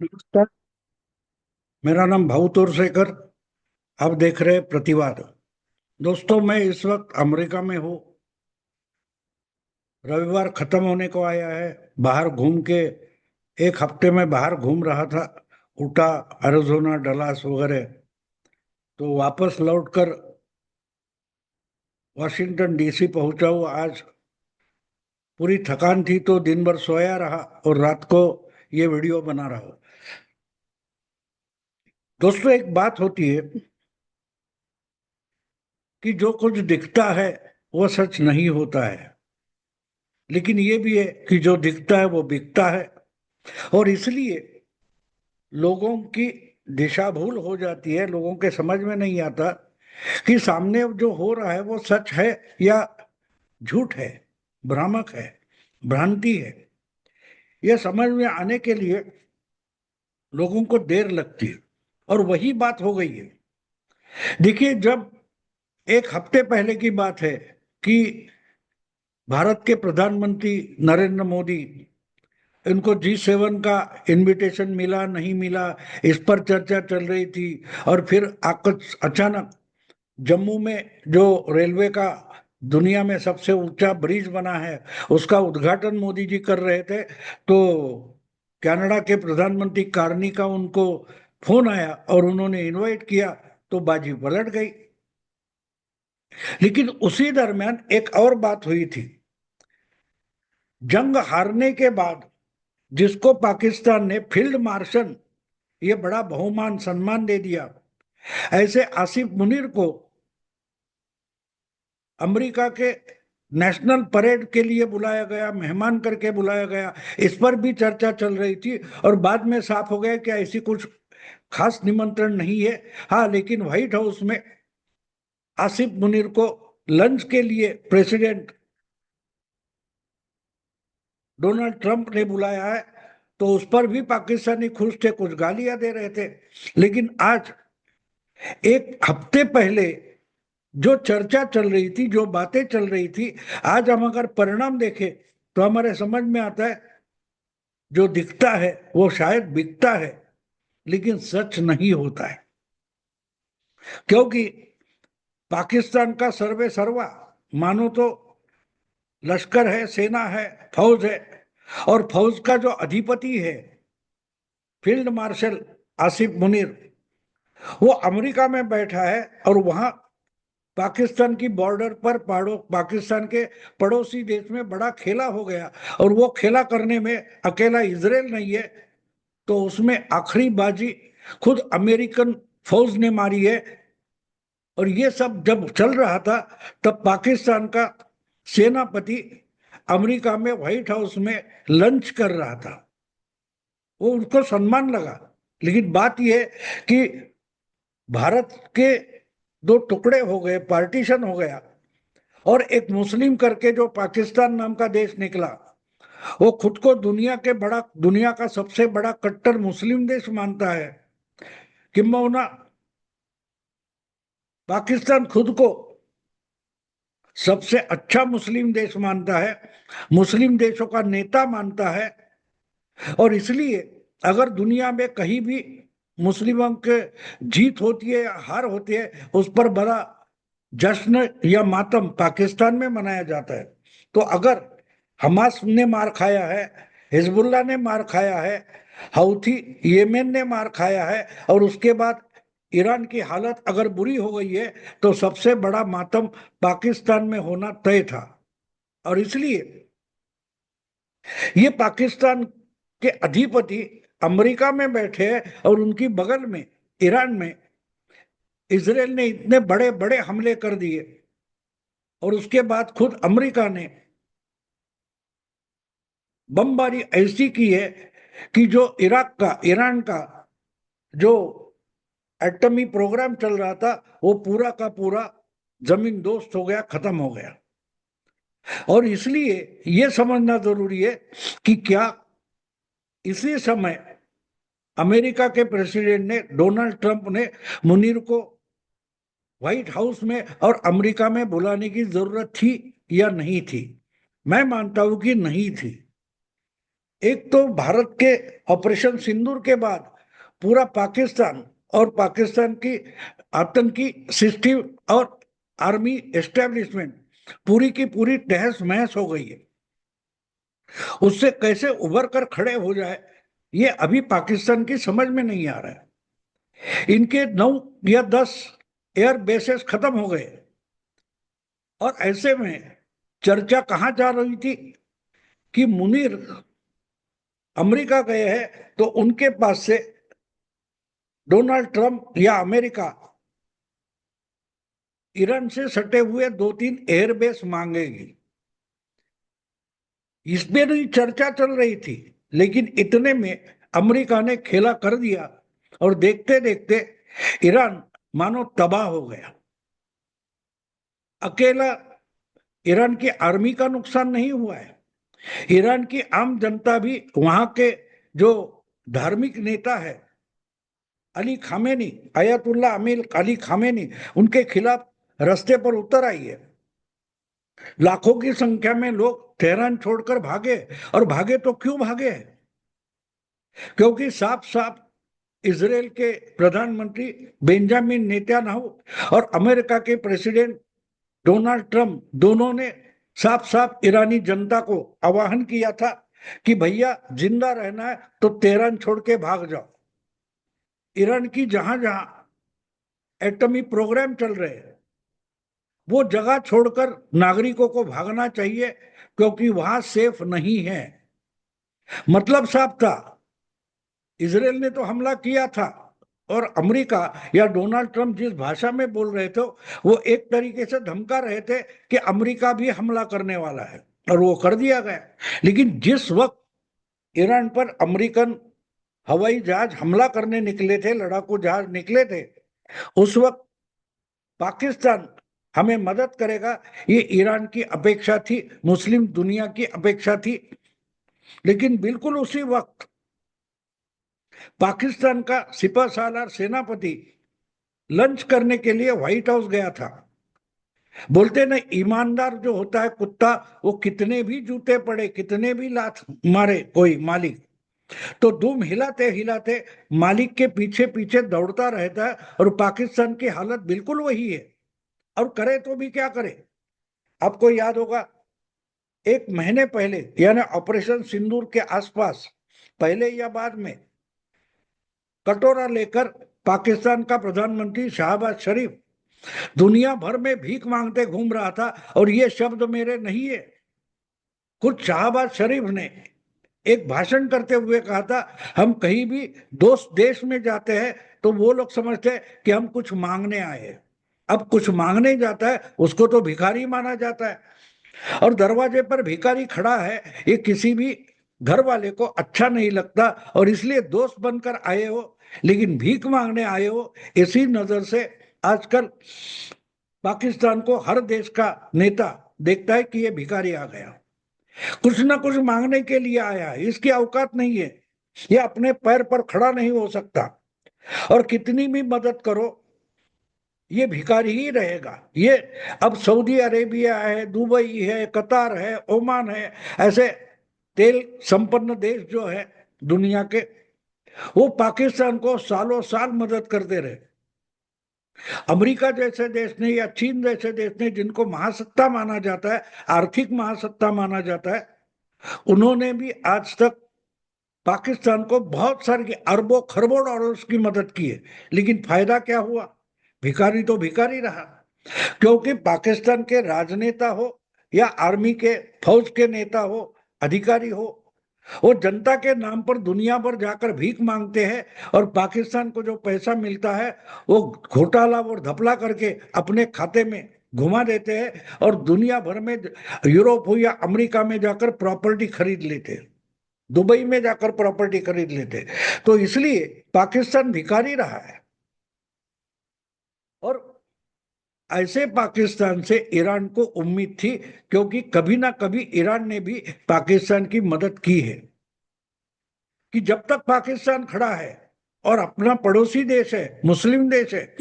नमस्कार। मेरा नाम भाऊ तोरसेकर। आप देख रहे हैं प्रतिवाद। दोस्तों, मैं इस वक्त अमेरिका में हूँ। रविवार खत्म होने को आया है। बाहर घूम के एक हफ्ते में बाहर घूम रहा था। उटा, अरिजोना, डलास वगैरह। तो वापस लौटकर वॉशिंगटन डीसी पहुंचा हूँ आज। पूरी थकान थी तो दिन भर सोया रहा और रात को ये वीडियो बना रहा हूँ। दोस्तों, एक बात होती है कि जो कुछ दिखता है वो सच नहीं होता है। लेकिन ये भी है कि जो दिखता है वो बिकता है। और इसलिए लोगों की दिशा भूल हो जाती है। लोगों के समझ में नहीं आता कि सामने जो हो रहा है वो सच है या झूठ है, भ्रामक है, भ्रांति है। यह समझ में आने के लिए लोगों को देर लगती है। और वही बात हो गई है। देखिए, जब एक हफ्ते पहले की बात है कि भारत के प्रधानमंत्री नरेंद्र मोदी, इनको G7 का इनविटेशन मिला नहीं मिला, इस पर चर्चा चल रही थी। और फिर अचानक जम्मू में जो रेलवे का दुनिया में सबसे ऊंचा ब्रिज बना है उसका उद्घाटन मोदी जी कर रहे थे। तो कनाडा के प्रधानमंत्री कार्नी का उनको फोन आया और उन्होंने इनवाइट किया। तो बाजी पलट गई। लेकिन उसी दरमियान एक और बात हुई थी। जंग हारने के बाद जिसको पाकिस्तान ने फील्ड मार्शल ये बड़ा बहुमान सम्मान दे दिया, ऐसे आसिफ मुनीर को अमेरिका के नेशनल परेड के लिए बुलाया गया, मेहमान करके बुलाया गया। इस पर भी चर्चा चल रही थी और बाद में साफ हो गया कि ऐसी कुछ खास निमंत्रण नहीं है। हाँ, लेकिन व्हाइट हाउस में आसिफ मुनीर को लंच के लिए प्रेसिडेंट डोनाल्ड ट्रंप ने बुलाया है। तो उस पर भी पाकिस्तानी खुश थे, कुछ गालियां दे रहे थे। लेकिन आज एक हफ्ते पहले जो चर्चा चल रही थी, जो बातें चल रही थी, आज हम अगर परिणाम देखें तो हमारे समझ में आता है जो दिखता है वो शायद बिकता है, लेकिन सच नहीं होता है। क्योंकि पाकिस्तान का सर्वे सर्वा मानो तो लश्कर है, सेना है, फौज है। और फौज का जो अधिपति है फील्ड मार्शल आसिफ मुनीर, वो अमेरिका में बैठा है। और वहां पाकिस्तान की बॉर्डर पर पाकिस्तान के पड़ोसी देश में बड़ा खेला हो गया। और वो खेला करने में अकेला इजराइल नहीं है। तो उसमें आखिरी बाजी खुद अमेरिकन फौज ने मारी है। और ये सब जब चल रहा था तब पाकिस्तान का सेनापति अमेरिका में व्हाइट हाउस में लंच कर रहा था। वो उनको सम्मान लगा। लेकिन बात यह कि भारत के दो टुकड़े हो गए, पार्टीशन हो गया। और एक मुस्लिम करके जो पाकिस्तान नाम का देश निकला, वो खुद को दुनिया का सबसे बड़ा कट्टर मुस्लिम देश मानता है। किंबहुना पाकिस्तान खुद को सबसे अच्छा मुस्लिम देश मानता है, मुस्लिम देशों का नेता मानता है। और इसलिए अगर दुनिया में कहीं भी मुस्लिमों के जीत होती है या हार होती है, उस पर बड़ा जश्न या मातम पाकिस्तान में मनाया जाता है। तो अगर हमास ने मार खाया है, हिजबुल्लाह ने मार खाया है, हौथी येमेन ने मार खाया है, और उसके बाद ईरान की हालत अगर बुरी हो गई है, तो सबसे बड़ा मातम पाकिस्तान में होना तय था। और इसलिए ये पाकिस्तान के अधिपति अमेरिका में बैठे हैं और उनकी बगल में ईरान में इसराइल ने इतने बड़े बड़े हमले कर दिए। और उसके बाद खुद अमेरिका ने बमबारी ऐसी की है कि जो ईरान का जो एटमी प्रोग्राम चल रहा था वो पूरा का पूरा जमीन दोस्त हो गया, खत्म हो गया। और इसलिए यह समझना जरूरी है कि क्या इसी समय अमेरिका के प्रेसिडेंट ने, डोनाल्ड ट्रंप ने, मुनीर को व्हाइट हाउस में और अमेरिका में बुलाने की जरूरत थी या नहीं थी? मैं मानता हूं कि नहीं थी। एक तो भारत के ऑपरेशन सिंदूर के बाद पूरा पाकिस्तान और पाकिस्तान की आतंकी सिस्टम और आर्मी एस्टेब्लिशमेंट पूरी की पूरी तहस महस हो गई है। उससे कैसे उभर कर खड़े हो जाए, ये अभी पाकिस्तान की समझ में नहीं आ रहा है। इनके 9 या 10 एयर बेसेस खत्म हो गए और ऐसे में चर्चा कहां जा रही थी कि मुनीर अमेरिका गए हैं तो उनके पास से डोनाल्ड ट्रंप या अमेरिका ईरान से सटे हुए 2-3 एयरबेस मांगेगी। इसमें भी चर्चा चल रही थी, लेकिन इतने में अमेरिका ने खेला कर दिया और देखते देखते ईरान मानो तबाह हो गया। अकेला ईरान की आर्मी का नुकसान नहीं हुआ है, ईरान की आम जनता भी वहां के जो धार्मिक नेता है अली खामेनी, आयतुल्ला अमील अली खामेनी, उनके खिलाफ रास्ते पर उतर आई है। लाखों की संख्या में लोग तेहरान छोड़कर भागे, और भागे तो क्यों भागे? क्योंकि साफ साफ इसराइल के प्रधानमंत्री बेंजामिन नेतन्याहू और अमेरिका के प्रेसिडेंट डोनाल्ड ट्रंप दोनों ने साफ साफ ईरानी जनता को आह्वान किया था कि भैया जिंदा रहना है तो तेहरान छोड़ के भाग जाओ। ईरान की जहां जहां एटमी प्रोग्राम चल रहे हैं वो जगह छोड़कर नागरिकों को भागना चाहिए, क्योंकि वहां सेफ नहीं है। मतलब साफ था, इसराइल ने तो हमला किया था और अमेरिका या डोनाल्ड ट्रंप जिस भाषा में बोल रहे थे वो एक तरीके से धमका रहे थे कि अमेरिका भी हमला करने वाला है, और वो कर दिया गया। लेकिन जिस वक्त ईरान पर अमेरिकन हवाई जहाज हमला करने निकले थे, लड़ाकू जहाज निकले थे, उस वक्त पाकिस्तान हमें मदद करेगा, ये ईरान की अपेक्षा थी, मुस्लिम दुनिया की अपेक्षा थी। लेकिन बिल्कुल उसी वक्त पाकिस्तान का सिपह सालार सेनापति लंच करने के लिए व्हाइट हाउस गया था। बोलते ना, ईमानदार जो होता है कुत्ता, वो कितने भी जूते पड़े, कितने भी लात मारे कोई मालिक, तो दुम हिलाते हिलाते मालिक के पीछे पीछे दौड़ता रहता है। और पाकिस्तान की हालत बिल्कुल वही है। और करे तो भी क्या करे? आपको याद होगा, 1 महीने पहले यानी ऑपरेशन सिंदूर के आसपास, पहले या बाद में, कटोरा लेकर पाकिस्तान का प्रधानमंत्री शहबाज शरीफ दुनिया भर में भीख मांगते घूम रहा था। और ये शब्द मेरे नहीं है, खुद शहबाज शरीफ ने एक भाषण करते हुए कहा था, हम कहीं भी दोस्त देश में जाते हैं तो वो लोग समझते हैं कि हम कुछ मांगने आए हैं। अब कुछ मांगने जाता है उसको तो भिखारी माना जाता है, और दरवाजे पर भिखारी खड़ा है ये किसी भी घर वाले को अच्छा नहीं लगता। और इसलिए दोस्त बनकर आए हो लेकिन भीख मांगने आए हो, इसी नजर से आजकल पाकिस्तान को हर देश का नेता देखता है कि ये भिखारी आ गया, कुछ ना कुछ मांगने के लिए आया है, इसकी औकात नहीं है, ये अपने पैर पर खड़ा नहीं हो सकता। और कितनी भी मदद करो ये भिखारी ही रहेगा। ये अब सऊदी अरेबिया है, दुबई है, कतार है, ओमान है, ऐसे तेल संपन्न देश जो है दुनिया के, वो पाकिस्तान को सालों साल मदद करते रहे। अमेरिका जैसे देश ने या चीन जैसे देश ने, जिनको महासत्ता माना जाता है, आर्थिक महासत्ता माना जाता है, उन्होंने भी आज तक पाकिस्तान को बहुत सारी अरबों खरबों डॉलर्स की मदद की है। लेकिन फायदा क्या हुआ? भिखारी तो भिखारी रहा। क्योंकि पाकिस्तान के राजनेता हो या आर्मी के फौज के नेता हो, अधिकारी हो, वो जनता के नाम पर दुनिया भर जाकर भीख मांगते हैं, और पाकिस्तान को जो पैसा मिलता है वो घोटाला और धपला करके अपने खाते में घुमा देते हैं, और दुनिया भर में, यूरोप हो या अमेरिका में जाकर प्रॉपर्टी खरीद लेते हैं, दुबई में जाकर प्रॉपर्टी खरीद लेते। तो इसलिए पाकिस्तान भिखारी रहा है। और ऐसे पाकिस्तान से ईरान को उम्मीद थी, क्योंकि कभी ना कभी ईरान ने भी पाकिस्तान की मदद की है, कि जब तक पाकिस्तान खड़ा है और अपना पड़ोसी देश है, मुस्लिम देश है,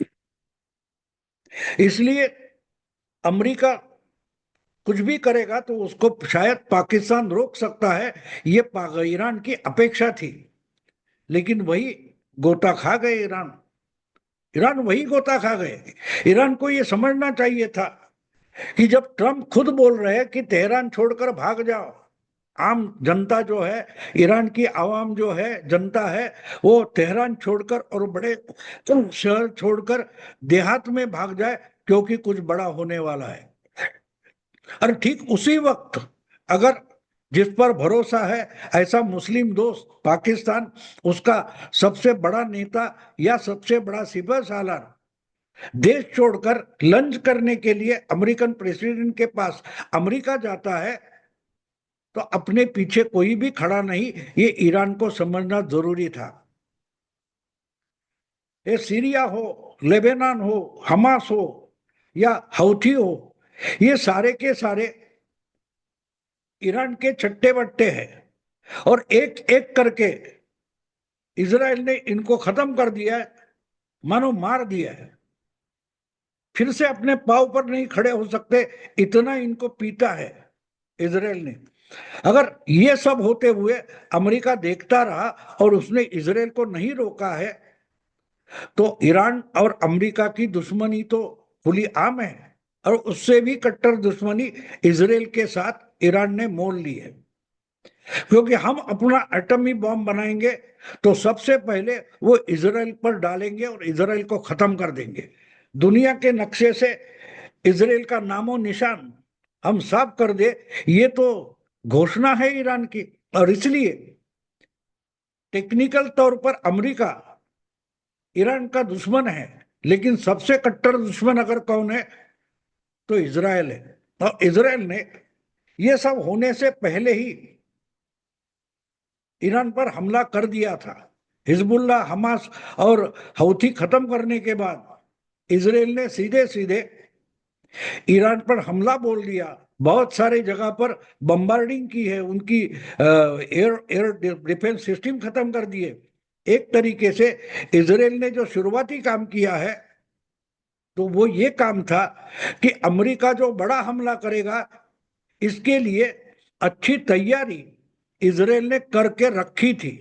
इसलिए अमेरिका कुछ भी करेगा तो उसको शायद पाकिस्तान रोक सकता है, ये ईरान की अपेक्षा थी। लेकिन वही गोता खा गए ईरान। ईरान वही गोता खा गए। ईरान को ये समझना चाहिए था कि जब ट्रम्प खुद बोल रहे हैं कि तेहरान छोड़कर भाग जाओ, आम जनता जो है, ईरान की आवाम जो है, जनता है, वो तेहरान छोड़कर और बड़े शहर छोड़कर देहात में भाग जाए, क्योंकि कुछ बड़ा होने वाला है। और ठीक उसी वक्त अगर जिस पर भरोसा है ऐसा मुस्लिम दोस्त पाकिस्तान, उसका सबसे बड़ा नेता या सबसे बड़ा सिपह सालार देश छोड़कर लंच करने के लिए अमेरिकन प्रेसिडेंट के पास अमेरिका जाता है, तो अपने पीछे कोई भी खड़ा नहीं, ये ईरान को समझना जरूरी था। ये सीरिया हो, लेबनान हो, हमास हो या हौथी हो, ये सारे के सारे ईरान के चट्टे बट्टे हैं, और एक एक करके इजराइल ने इनको खत्म कर दिया है, मानो मार दिया है। फिर से अपने पांव पर नहीं खड़े हो सकते, इतना इनको पीटा है इजराइल ने। अगर ये सब होते हुए अमेरिका देखता रहा और उसने इजराइल को नहीं रोका है, तो ईरान और अमेरिका की दुश्मनी तो खुली आम है, और उससे भी कट्टर दुश्मनी इजराइल के साथ ईरान ने मोल ली है। क्योंकि हम अपना एटमी बॉम्ब बनाएंगे तो सबसे पहले वो इजराइल पर डालेंगे और इजराइल को खत्म कर देंगे। दुनिया के नक्शे से इजराइल का नामो निशान हम साफ कर दे, ये तो घोषणा है ईरान की। और इसलिए टेक्निकल तौर पर अमेरिका ईरान का दुश्मन है, लेकिन सबसे कट्टर दुश्मन अगर कौन है तो इजराइल है। और इजराइल ने ये सब होने से पहले ही ईरान पर हमला कर दिया था। हिजबुल्लाह, हमास और हौथी खत्म करने के बाद इजराइल ने सीधे सीधे ईरान पर हमला बोल दिया। बहुत सारी जगह पर बम्बार्डिंग की है, उनकी एयर एयर डिफेंस सिस्टम खत्म कर दिए। एक तरीके से इजराइल ने जो शुरुआती काम किया है, तो वो ये काम था कि अमेरिका जो बड़ा हमला करेगा, इसके लिए अच्छी तैयारी इजराइल ने करके रखी थी।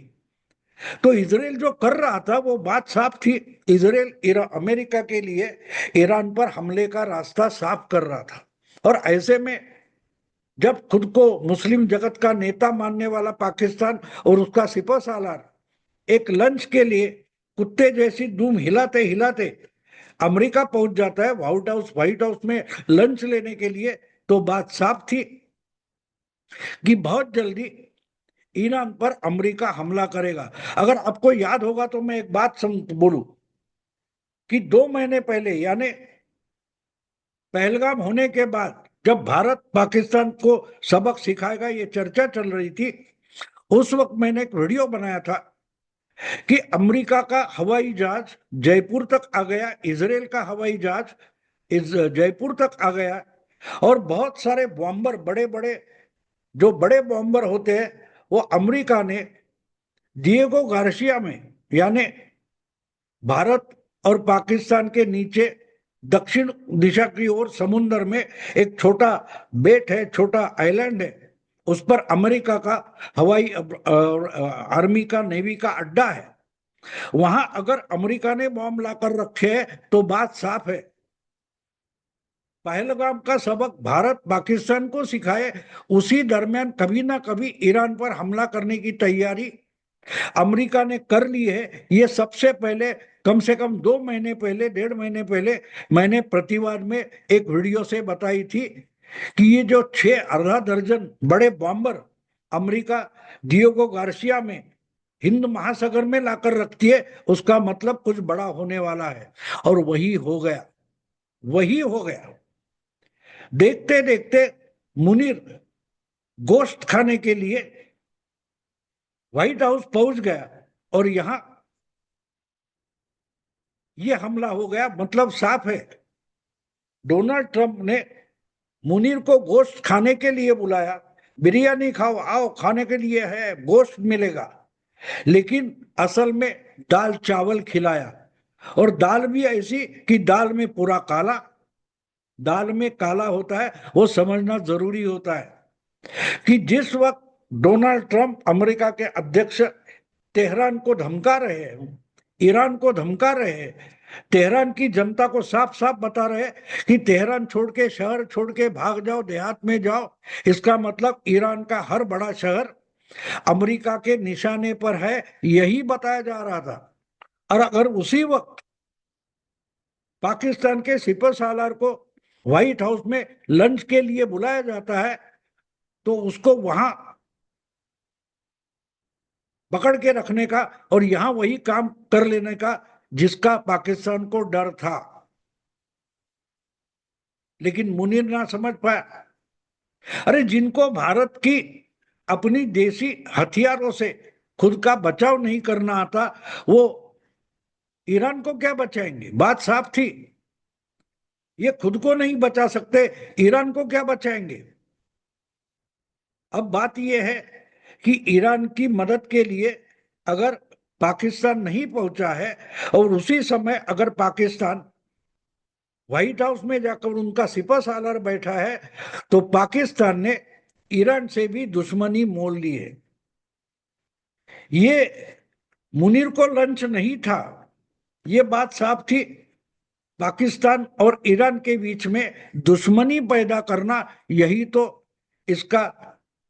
तो इजराइल जो कर रहा था वो बात साफ थी, इजराइल अमेरिका के लिए ईरान पर हमले का रास्ता साफ कर रहा था। और ऐसे में जब खुद को मुस्लिम जगत का नेता मानने वाला पाकिस्तान और उसका सिपह सालार एक लंच के लिए कुत्ते जैसी दुम हिलाते हिलाते अमेरिका पहुंच जाता है, व्हाइट हाउस में लंच लेने के लिए, तो बात साफ थी कि बहुत जल्दी ईरान पर अमेरिका हमला करेगा। अगर आपको याद होगा तो मैं एक बात बोलूं कि 2 महीने पहले, यानी पहलगाम होने के बाद, जब भारत पाकिस्तान को सबक सिखाएगा ये चर्चा चल रही थी, उस वक्त मैंने एक वीडियो बनाया था कि अमेरिका का हवाई जहाज जयपुर तक आ गया, इजराइल का हवाई जहाज जयपुर तक आ गया, और बहुत सारे बॉम्बर, बड़े बड़े जो बड़े बॉम्बर होते हैं, वो अमेरिका ने डिएगो गार्सिया में, यानी भारत और पाकिस्तान के नीचे दक्षिण दिशा की ओर समुद्र में एक छोटा बेट है, छोटा आइलैंड है, उस पर अमेरिका का हवाई आर्मी का, नेवी का अड्डा है। वहां अगर अमेरिका ने बॉम्ब लाकर रखे हैं तो बात साफ है, पहलगाम का सबक भारत पाकिस्तान को सिखाए, उसी दरमियान कभी ना कभी ईरान पर हमला करने की तैयारी अमेरिका ने कर ली है। ये सबसे पहले, कम से कम 2 महीने पहले, 1.5 महीने पहले मैंने प्रतिवाद में एक वीडियो से बताई थी कि ये जो 6 आधा दर्जन बड़े बॉम्बर अमेरिका डिएगो गार्सिया में, हिंद महासागर में लाकर रखती है, उसका मतलब कुछ बड़ा होने वाला है। और वही हो गया, वही हो गया। देखते देखते मुनीर गोश्त खाने के लिए व्हाइट हाउस पहुंच गया, और यहां ये हमला हो गया। मतलब साफ है, डोनाल्ड ट्रंप ने मुनीर को गोश्त खाने के लिए बुलाया, बिरयानी खाओ, आओ खाने के लिए है, गोश्त मिलेगा, लेकिन असल में दाल चावल खिलाया, और दाल भी ऐसी कि दाल में पूरा काला, दाल में काला होता है, वो समझना जरूरी होता है कि जिस वक्त डोनाल्ड ट्रंप अमेरिका के अध्यक्ष तेहरान को धमका रहे हैं, ईरान को धमका रहे हैं, तेहरान की जनता को साफ साफ बता रहे हैं कि तेहरान छोड़ के, शहर छोड़ के भाग जाओ, देहात में जाओ। इसका मतलब ईरान का हर बड़ा शहर अमेरिका के निशाने पर है, यही बताया जा रहा था। और अगर उसी वक्त पाकिस्तान के सिपह सालार को व्हाइट हाउस में लंच के लिए बुलाया जाता है, तो उसको वहां पकड़ के रखने का और यहां वही काम कर लेने का जिसका पाकिस्तान को डर था। लेकिन मुनीर ना समझ पाया। अरे जिनको भारत की अपनी देसी हथियारों से खुद का बचाव नहीं करना आता, वो ईरान को क्या बचाएंगे? बात साफ थी। ये खुद को नहीं बचा सकते, ईरान को क्या बचाएंगे? अब बात यह है कि ईरान की मदद के लिए अगर पाकिस्तान नहीं पहुंचा है और उसी समय अगर पाकिस्तान व्हाइट हाउस में जाकर उनका सिपह सालार बैठा है, तो पाकिस्तान ने ईरान से भी दुश्मनी मोल ली है। ये मुनीर को लंच नहीं था, ये बात साफ थी। पाकिस्तान और ईरान के बीच में दुश्मनी पैदा करना, यही तो इसका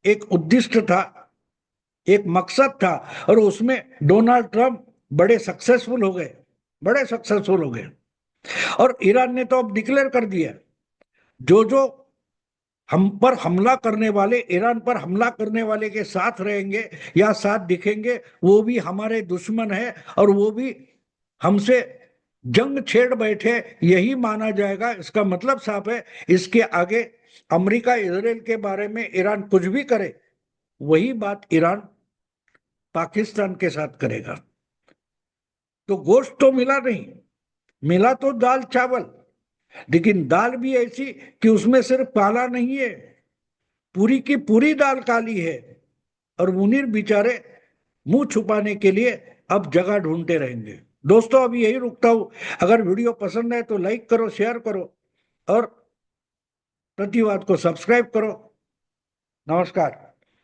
एक उद्दिष्ट था, एक मकसद था। और उसमें डोनाल्ड ट्रंप बड़े सक्सेसफुल हो गए, बड़े सक्सेसफुल हो गए। और ईरान ने तो अब डिक्लेयर कर दिया, जो जो हम पर हमला करने वाले, ईरान पर हमला करने वाले के साथ रहेंगे या साथ दिखेंगे, वो भी हमारे दुश्मन है और वो भी हमसे जंग छेड़ बैठे, यही माना जाएगा। इसका मतलब साफ है, इसके आगे अमेरिका इजराइल के बारे में ईरान कुछ भी करे, वही बात ईरान पाकिस्तान के साथ करेगा। तो गोश्त तो मिला नहीं, मिला तो दाल चावल, लेकिन दाल भी ऐसी कि उसमें सिर्फ काला नहीं है, पूरी की पूरी दाल काली है। और मुनीर बेचारे मुंह छुपाने के लिए अब जगह ढूंढते रहेंगे। दोस्तों अभी यही रुकता हूं। अगर वीडियो पसंद है तो लाइक करो, शेयर करो और प्रतिवाद को सब्सक्राइब करो। नमस्कार।